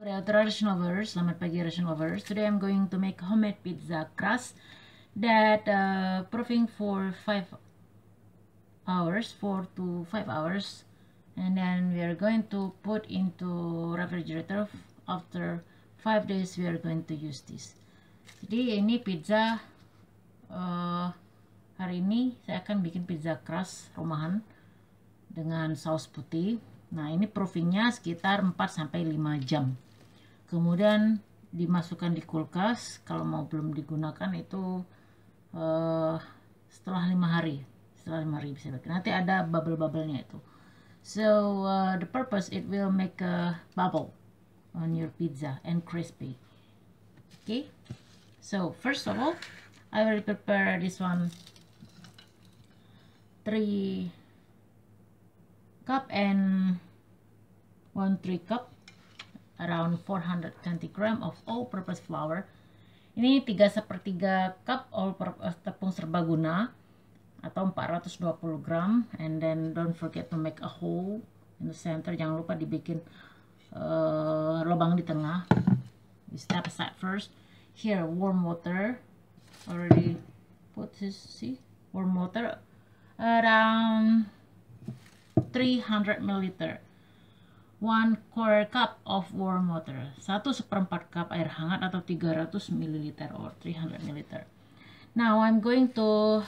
Traditional lovers, selamat pagi traditional lovers. Today I'm going to make homemade pizza crust that proofing for 5 hours, 4 to 5 hours, and then we are going to put into refrigerator. After 5 days we are going to use this. Jadi ini pizza hari ini saya akan bikin pizza crust rumahan dengan saus putih. Nah, ini proofingnya sekitar 4-5 jam. Kemudian dimasukkan di kulkas. Kalau mau belum digunakan itu setelah 5 hari. Setelah 5 hari bisa bikin. Nanti ada bubble-bubble-nya itu. So the purpose, it will make a bubble on your pizza and crispy. Okay. So first of all, I will prepare this one 3 cup and 1/3 cup, around 420 gram of all-purpose flour. Ini 3/4 cup all-purpose tepung serbaguna atau 420 gram. And then don't forget to make a hole in the center. Jangan lupa dibikin lubang di tengah. We step aside first. Here, warm water. Already put this, see, warm water around 300 ml. 1/4 cup of warm water. 1/4 cup air hangat atau 300 ml or 300 ml. Now I'm going to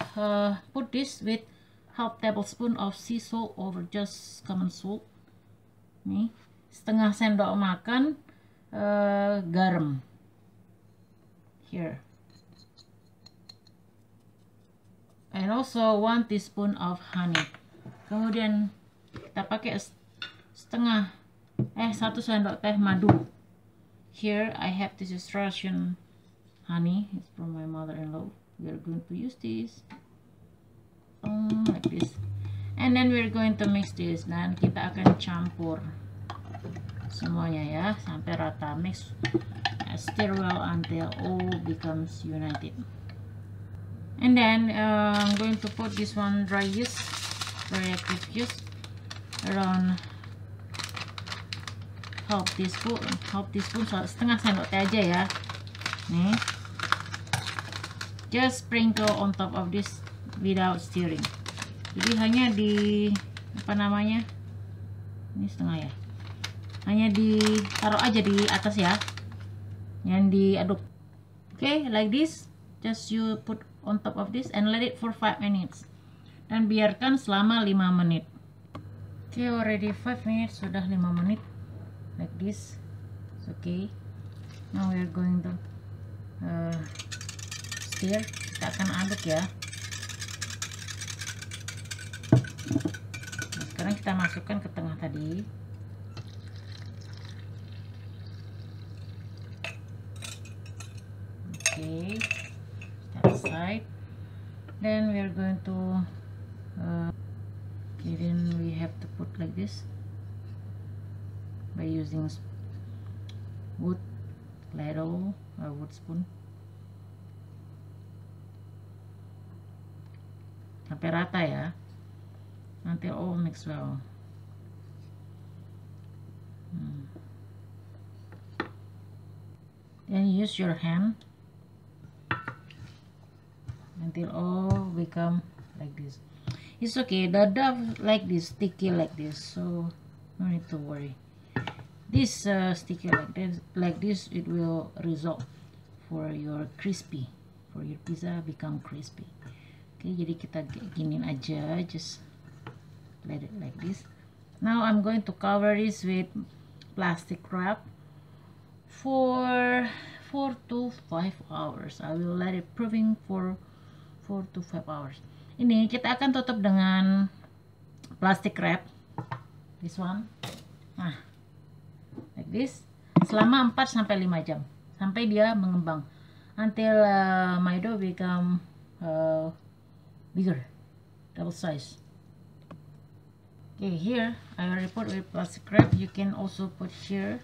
put this with half tablespoon of sea salt or just common salt. Nih, setengah sendok makan garam. Here. And also 1 teaspoon of honey. Kemudian kita pakai 1 sendok teh madu. Here I have this is Russian honey. It's from my mother-in-law. We are going to use this like this, and then we're going to mix this. Dan kita akan campur semuanya ya sampai rata. Mix, stir well until all becomes united. And then I'm going to put this one dry yeast, very active yeast, around half teaspoon, setengah sendok teh aja ya. Nih, just sprinkle on top of this without stirring. Jadi hanya di apa namanya, ini setengah ya, hanya ditaruh aja di atas ya, yang diaduk. Okay, like this. Just you put on top of this and let it for 5 minutes. Dan biarkan selama 5 menit. Okay, already 5 minutes, sudah 5 menit. Like this. It's okay. Now we are going to stir. Kita akan aduk ya. Nah, sekarang kita masukkan ke tengah tadi. Okay. Side. Then we are going to okay, then we have to put like this by using wood ladle or wood spoon sampai rata ya, until all mix well. Then use your hand until all become like this. It's okay, the dough like this, sticky like this, so no need to worry. This sticky like this, it will result for your crispy, for your pizza become crispy. Okay, jadi kita giniin aja, just let it like this. Now I'm going to cover this with plastic wrap for 4 to 5 hours. I will let it proofing for 4 to 5 hours. Ini kita akan tutup dengan plastic wrap, this one, nah like this, selama 4-5 jam sampai dia mengembang, until my dough become bigger, double size. Okay, here I already put with plastic wrap. You can also put here.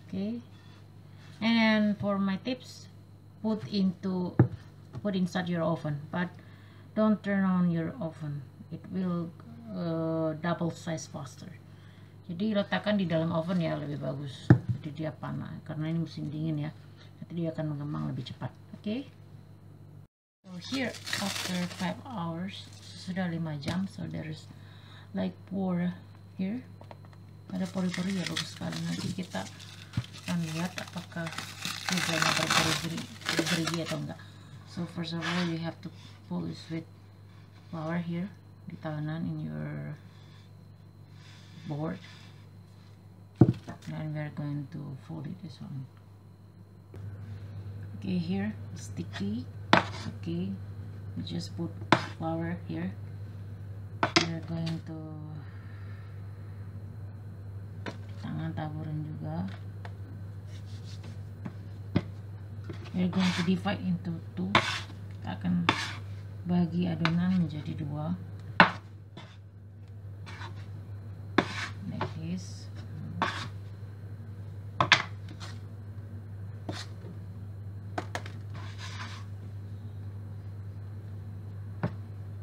Okay, and for my tips, put inside your oven, but don't turn on your oven, it will double size faster. Jadi letakkan di dalam oven ya, lebih bagus. Jadi dia panas karena ini musim dingin ya. Nanti dia akan mengembang lebih cepat. Oke. So here after 5 hours, sudah 5 jam, so there's like pore here. Ada pori-pori ya, bagus sekali. Nanti kita akan lihat apakah pizzanya bergerigi atau enggak. So first of all you have to pull this with flour here, ditahanan in your board, and we're going to fold it this one. Okay, here sticky. Okay, we just put flour here. We're going to tangan taburin juga. We're going to divide into 2. Kita akan bagi adonan menjadi 2 like this.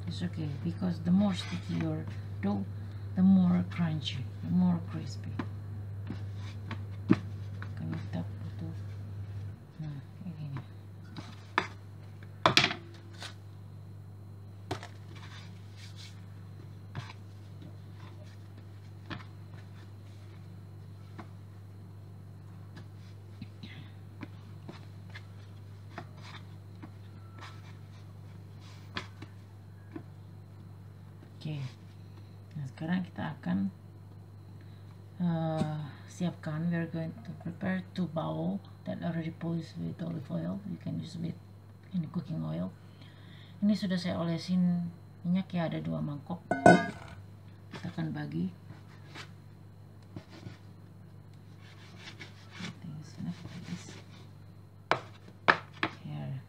It's okay because the more sticky your dough, the more crunchy, the more crispy. Kita butuh ini. Oke, nah sekarang kita akan siapkan. We're going to prepare 2 bowl that already polished with olive oil. You can use with any cooking oil. Ini sudah saya olesin minyak ya, ada 2 mangkok. Kita akan bagi. Here.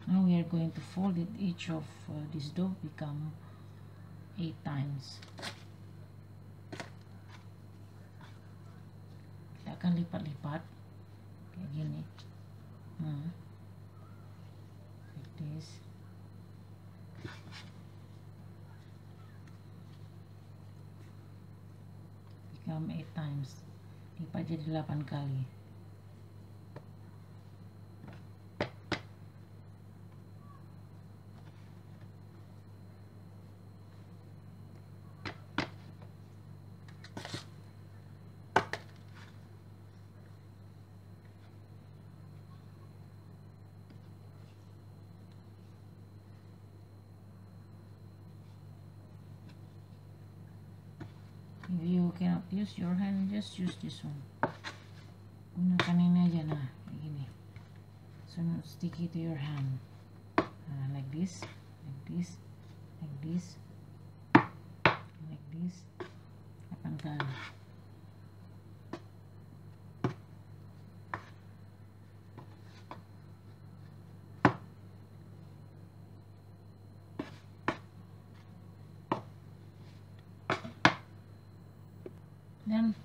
Now we are going to fold it. Each of this dough become 8 times. Kita akan lipat-lipat kayak gini. Like this. Become 8 times. Lipat jadi 8 kali. If you cannot use your hand, just use this one. Gunakan ini aja, nah kayak gini. So stick it to your hand, like this, like this, like this, like this. 8 kali.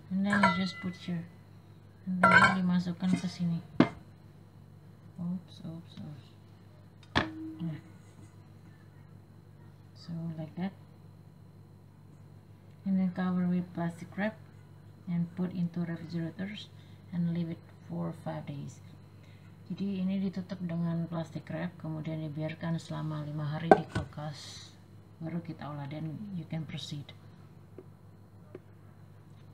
And then you just put your, and then dimasukkan ke sini. Oops. Yeah. So like that, and then cover with plastic wrap and put into refrigerators and leave it for 5 days. Jadi ini ditutup dengan plastic wrap, kemudian dibiarkan selama 5 hari di kulkas, baru kita olah, dan you can proceed.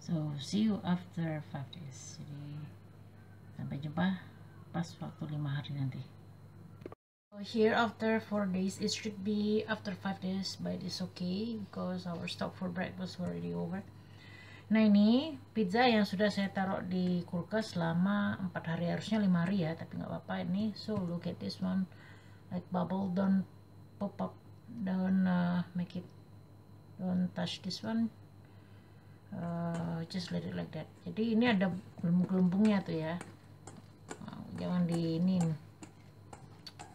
So see you after 5 days. Jadi sampai jumpa pas waktu 5 hari nanti. So here after 4 days, it should be after 5 days, but it's okay because our stock for bread was already over. Nah ini pizza yang sudah saya taruh di kulkas selama 4 hari, harusnya 5 hari ya, tapi nggak apa-apa ini. So look at this one, like bubble, don't pop up, don't make it, don't touch this one. Just let it like that. Jadi ini ada gelembung-gelembungnya tuh ya. Jangan di ini,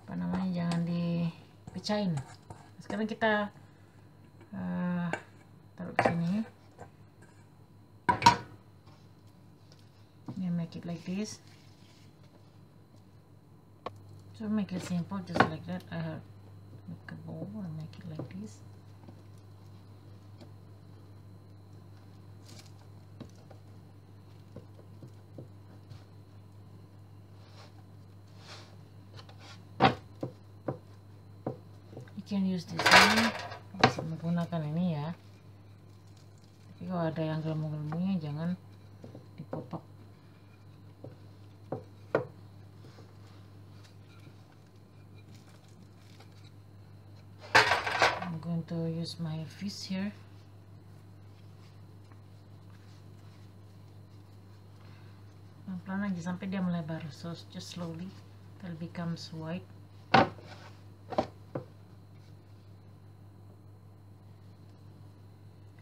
apa namanya, jangan dipecahin. Sekarang kita taruh ke sini. You make it like this. So make it simple, just like that. I have make a bowl and make it like this. can use this one. Bisa menggunakan ini ya. Tapi kalau ada yang gelembung-gelembungnya jangan di pop up. I'm going to use my fist here. Pelan-pelan aja sampai dia melebar. So just slowly till it becomes white.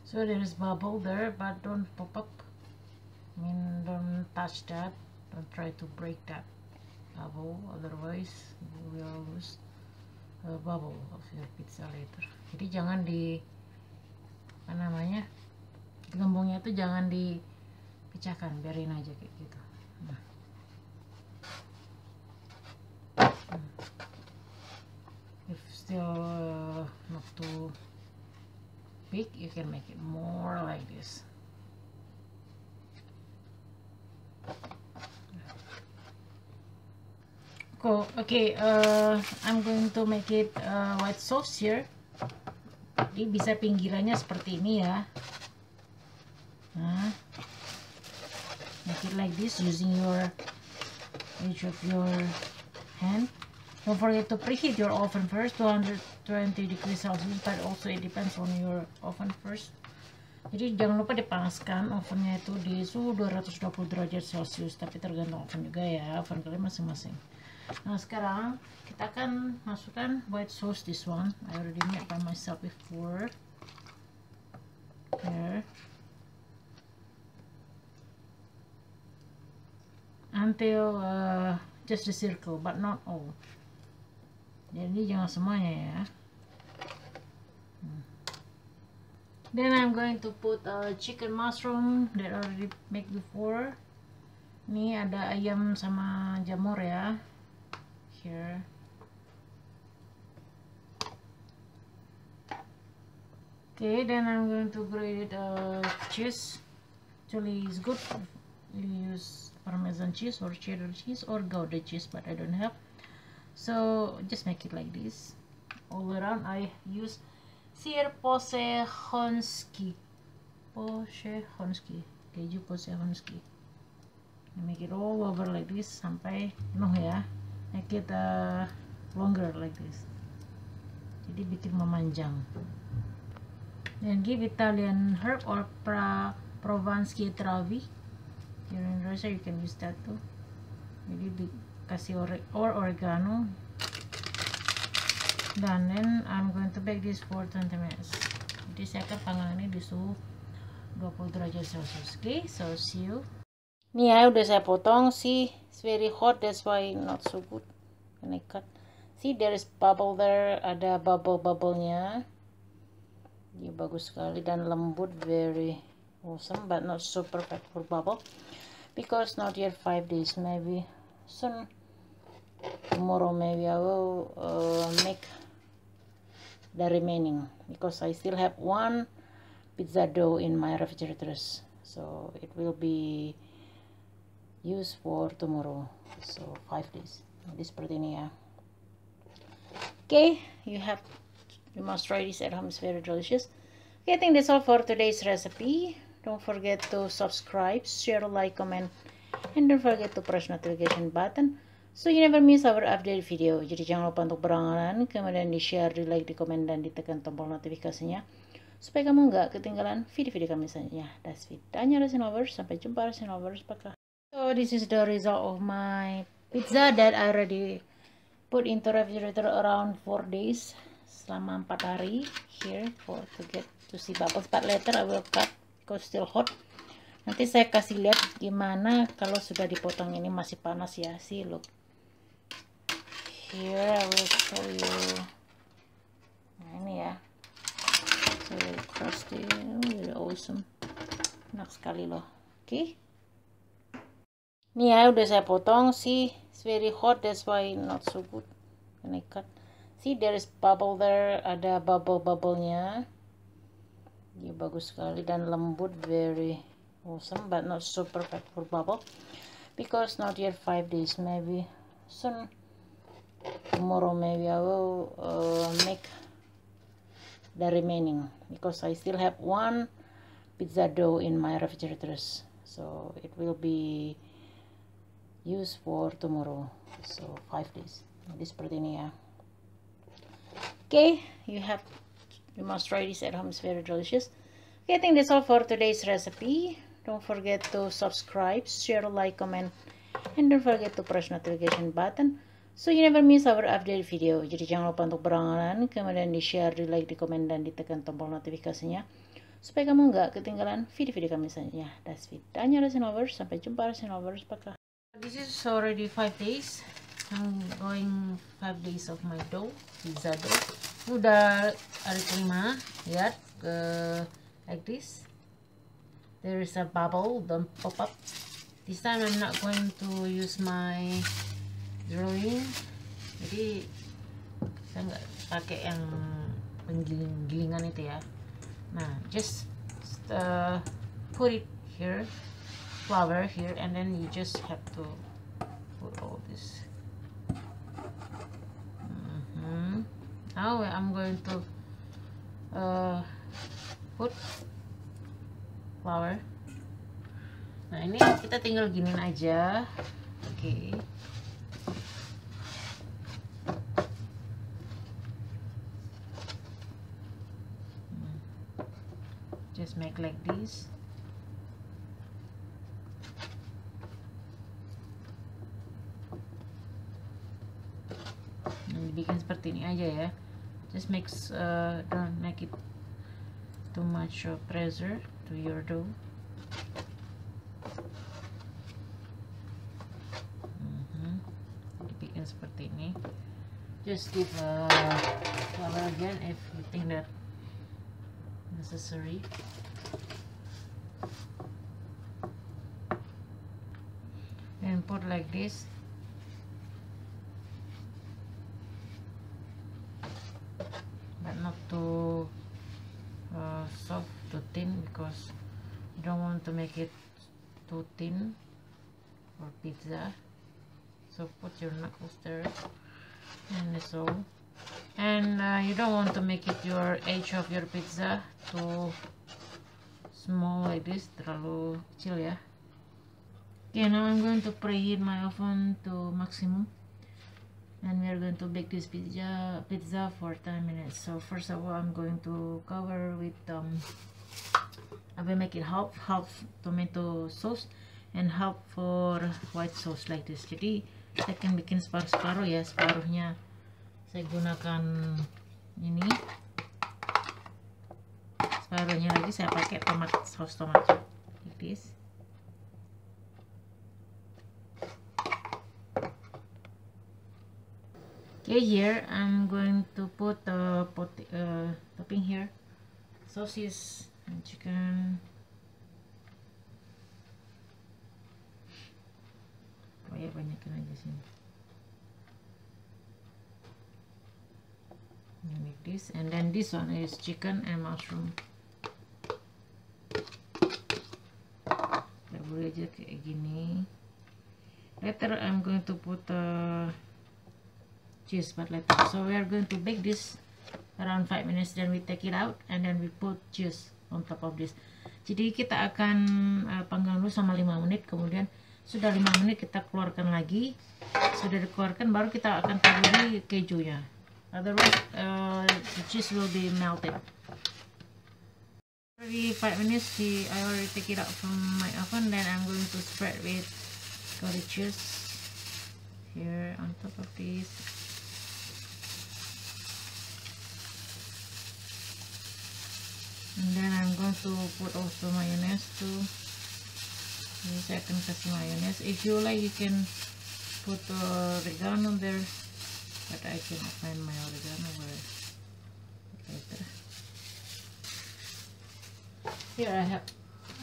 So there is bubble there, but don't pop up. I mean, don't touch that. Don't try to break that bubble, otherwise you will lose a bubble of your pizza later. Jadi jangan di apa namanya, gelembungnya itu jangan dipecahkan, biarin aja kayak gitu. Nah. If still not too big, you can make it more like this. Cool. Okay, I'm going to make it white sauce here. Jadi bisa pinggirannya seperti ini ya. Nah, make it like this using your edge of your hand. Don't forget to preheat your oven first, 220 degrees Celsius, but also it depends on your oven first. Jadi jangan lupa dipanaskan ovennya itu di suhu 220 derajat Celsius, tapi tergantung oven juga ya, oven kalian masing-masing. Nah sekarang kita akan masukkan white sauce, this one I already made by myself before. Here. Until just the circle, but not all. Jadi jangan semuanya ya. Then I'm going to put chicken mushroom that I already make before. Ini ada ayam sama jamur ya. Here. Okay, then I'm going to grate cheese. Actually, it's good if you use Parmesan cheese or cheddar cheese or Gouda cheese, but I don't have. So just make it like this all around. I use sir posehonski, keju posehonski. Make it all over like this sampai penuh ya. Make it longer like this. Jadi bikin memanjang. Then give Italian herb or Provanski travi. Here in Russia you can use that too. Jadi kasih oregano, dan then I'm going to bake this for 20 minutes. Jadi saya akan panggang ini di suhu 20 derajat Celsius. Okay, so see you. Nih ya udah saya potong. See, it's very hot, that's why not so good. Can I cut? See, there is bubble there, ada bubble-bubblenya. Dia bagus sekali dan lembut, very awesome, but not so perfect for bubble because not yet 5 days, maybe soon. Tomorrow maybe I will make the remaining because I still have one pizza dough in my refrigerators, so it will be used for tomorrow, so 5 days. Jadi seperti ini ya. Okay, you must try this at home, it's very delicious. Okay, I think that's all for today's recipe. Don't forget to subscribe, share, like, comment, and don't forget to press notification button so you never miss our update video. Jadi jangan lupa untuk berlangganan, kemudian di share, di like, di komen, dan ditekan tombol notifikasinya supaya kamu nggak ketinggalan video-video kami selanjutnya. Das vidanya Resinlovers, sampai jumpa Resinlovers. So this is the result of my pizza that I already put into refrigerator around 4 days, selama 4 hari here to get to see bubbles, but later I will cut because still hot. Nanti saya kasih lihat gimana kalau sudah dipotong ini masih panas ya. See, look. Here I will show you. Nah ini ya. So very crusty, very awesome. Enak sekali loh. Oke. Nih ya udah saya potong. See, it's very hot, that's why not so good. Can I cut? See, there is bubble there, ada bubble-bubblenya. Dia bagus sekali dan lembut, very awesome, but not so perfect for bubble because not yet 5 days, maybe soon. Tomorrow maybe I will make the remaining, because I still have one pizza dough in my refrigerators, so it will be used for tomorrow, so 5 days. Jadi seperti ini ya. Okay, you must try this at home. It's very delicious. Okay, I think that's all for today's recipe. Don't forget to subscribe, share, like, comment, and don't forget to press notification button so you never miss our update video. Jadi jangan lupa untuk berlangganan, kemudian di share, di like, di komen, dan ditekan tombol notifikasinya supaya kamu nggak ketinggalan video-video kami selanjutnya. Das vidanya Resinlovers. Sampai jumpa Resinlovers. Pakai. This is already 5 days. I'm going 5 days of my dough, pizza dough. Udah hari kelima, lihat like this. There is a bubble, don't pop up. This time I'm not going to use my drawing, jadi saya nggak pakai yang penggiling-gilingan itu ya. Nah, just put it here, flour here, and then you just have to put all this. Now I'm going to put flour. Nah, ini kita tinggal giniin aja. Oke. Just make like this. Nah, dibikin seperti ini aja ya. Just don't make it too much pressure to your dough. Dibikin seperti ini. Just give flour again if you think that necessary. And put like this. But not too soft, too thin, because you don't want to make it too thin for pizza. So put your knuckles there, and so, and you don't want to make it your edge of your pizza too small like this, terlalu kecil ya. Okay, now I'm going to preheat my oven to maximum, and we are going to bake this pizza for 10 minutes. So first of all, I'm going to cover with I will make it half tomato sauce and half for white sauce like this. Jadi saya akan bikin separuh-separuh ya. Separuhnya saya gunakan ini, separuhnya lagi saya pakai saus tomat like this. Okay, here I'm going to put the topping here, sausage and chicken. Banyakin aja sini. Like this, and then this one is chicken and mushroom. Kita boleh aja kayak gini. Later I'm going to put cheese, but later. So we are going to bake this around 5 minutes, then we take it out, and then we put cheese on top of this. Jadi kita akan panggang dulu sama 5 menit, kemudian sudah 5 menit kita keluarkan lagi. Sudah dikeluarkan baru kita akan taburi kejunya. Otherwise the cheese will be melted. Already 5 minutes, I already take it out from my oven. Then I'm going to spread with curry cheese here on top of this. And then I'm going to put also mayonnaise too. Ini saya akan kasih mayonnaise. If you like, you can put oregano there, but I cannot find my oregano. Later. Here I have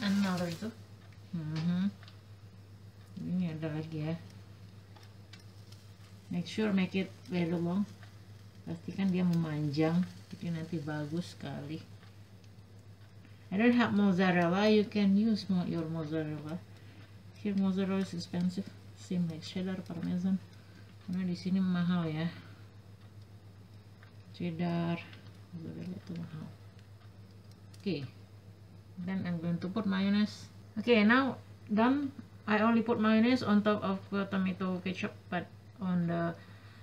another too. Ini ada lagi ya. Make sure make it very long. Pastikan dia memanjang, jadi nanti bagus sekali. I don't have mozzarella. You can use your mozzarella. Here mozzarella is expensive, same like cheddar, parmesan. Karena di sini mahal ya. Cheddar, Okay, then I'm going to put mayonnaise. Okay, now done. I only put mayonnaise on top of tomato ketchup, but on the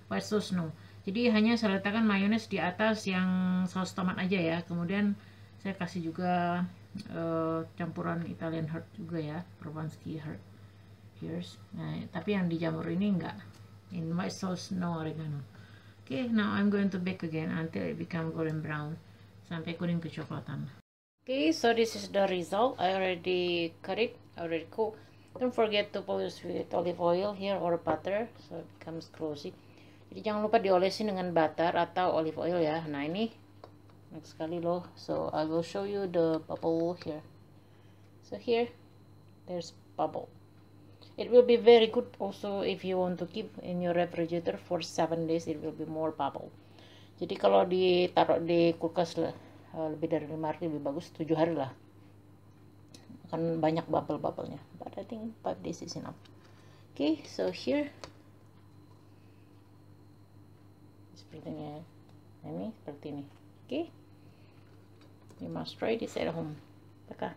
white sauce no. Jadi hanya saya letakkan mayonnaise di atas yang saus tomat aja ya. Kemudian saya kasih juga campuran Italian herb juga ya, Provençal herb. Here's. Nah, tapi yang di jamur ini enggak. In white sauce no oregano. Okay, now I'm going to bake again until it become golden brown. Sampai kuning kecoklatan. Okay, so this is the result. I already cut it, already cooked. Don't forget to polish with olive oil here or butter, so it becomes glossy. Jadi jangan lupa diolesin dengan butter atau olive oil ya. Nah ini enak sekali loh. So I will show you the bubble here. So here, there's bubble. It will be very good also if you want to keep in your refrigerator for 7 days. It will be more bubble. Jadi kalau ditaruh di kulkas lah, lebih dari 5 hari lebih bagus, 7 hari lah. Akan banyak bubble-bubblenya. But I think 5 days is enough. Okay, so here. Sepertinya ini seperti ini. Okay. You must try this at home. Paka.